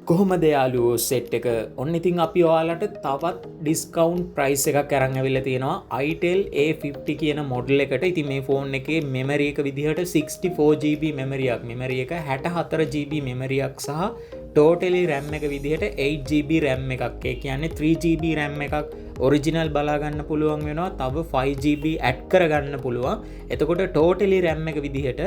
කොහොමද යාළුවෝ සෙට් එක ඔන්න ඉතින් අපි ඔයාලට තවත් ඩිස්කවුන්ට් ප්‍රයිස් එකක් අරන් ඇවිල්ලා තියෙනවා itel A50 කියන මොඩල් එකට. ඉතින් මේ ෆෝන් එකේ මෙමරි එක විදිහට 64GB මෙමරි එක 64GB මෙමරි එකක් සහ ටෝටලි RAM එක විදිහට 8GB RAM එකක්. ඒ කියන්නේ 3GB RAM එකක් ඔරිජිනල් බලාගන්න පුළුවන් වෙනවා. තව 5GB ඇඩ් කරගන්න පුළුවන්. එතකොට ටෝටලි RAM එක විදිහට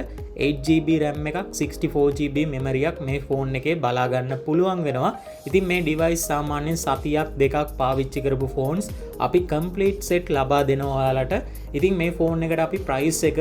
8GB RAM එකක් 64GB මෙමරියක් මේ ෆෝන් එකේ බලාගන්න පුළුවන් වෙනවා. ඉතින් මේ ඩිවයිස් සාමාන්‍යයෙන් සතියක් දෙකක් පාවිච්චි කරපු ෆෝන්ස් අපි කම්ප්ලීට් සෙට් ලබා දෙනවා ඔයාලට. ඉතින් මේ ෆෝන් එකට අපි ප්‍රයිස් එක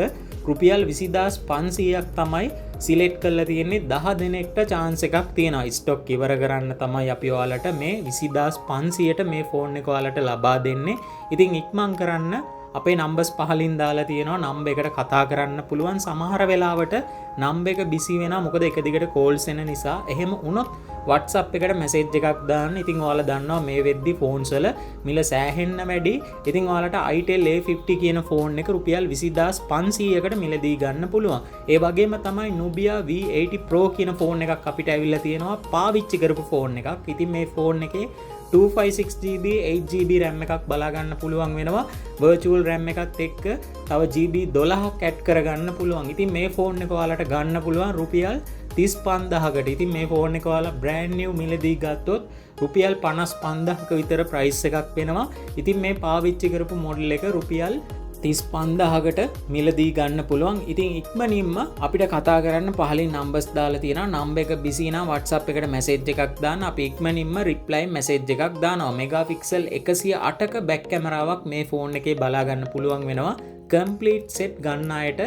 රුපියල් 20500ක් තමයි සිලෙක්ට් කරලා තියෙන්නේ. 10 දෙනෙක්ට chance එකක් තියෙනවා. ස්ටොක් ඉවර කරන්න තමයි අපි ඔයාලට මේ 20500ට මේ ෆෝන් එක ඔයාලට ලබා දෙන්නේ. ඉතින් ඉක්මන් කරන්න අපේ නම්බර්ස් පහලින් දාලා තියෙනවා. නම්බර් එකට කතා කරන්න පුළුවන්. සමහර වෙලාවට නම්බර් එක බිසි වෙනවා. මොකද එක දිගට කෝල්ස් එන නිසා. එහෙම වුණොත් WhatsApp එකට මැසේජ් එකක් දාන්න. ඉතින් ඔයාලා දන්නවා මේ වෙද්දි ෆෝන්ස් වල මිල සෑහෙන්න වැඩි. ඉතින් ඔයාලට itel A50 කියන ෆෝන් එක රුපියල් 20500කට මිලදී ගන්න පුළුවන්. ඒ වගේම තමයි Nubia V80 Pro කියන ෆෝන් එකක් අපිට ඇවිල්ලා තියෙනවා. පාවිච්චි කරපු ෆෝන් එකක්. ඉතින් මේ ෆෝන් එකේ 256GB 8GB RAM එකක් බලාගන්න පුළුවන් වෙනවා. virtual RAM එකත් එක්ක තව GB 12ක් ඇඩ් කරගන්න පුළුවන්. ඉතින් මේ ෆෝන් එක ඔයාලට ගන්න පුළුවන් රුපියල් 35000කට. ඉතින් මේ ෆෝන් එක ඔයාලා brand new මිලදී ගත්තොත් රුපියල් 55000ක විතර ප්‍රයිස් එකක් වෙනවා. ඉතින් මේ පාවිච්චි කරපු මොඩල් එක රුපියල් 35000කට මිලදී ගන්න පුළුවන්. ඉතින් ඉක්මනින්ම අපිට කතා කරන්න පහලින් නම්බර්ස් දාලා තියෙනවා. නම්බර් එක බිසි නම් WhatsApp එකට මැසේජ් එකක් දාන්න. අපි ඉක්මනින්ම රිප්ලයි මැසේජ් එකක් දානවා. මෙගාපික්සල් 108ක බැක් කැමරාවක් මේ ෆෝන් එකේ බලා ගන්න පුළුවන් වෙනවා. කම්ප්ලීට් සෙට් ගන්න අයට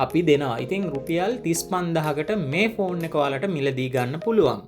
අපි දෙනවා. ඉතින් රුපියල් 35000කට මේ ෆෝන් එක ඔයාලට මිලදී ගන්න පුළුවන්.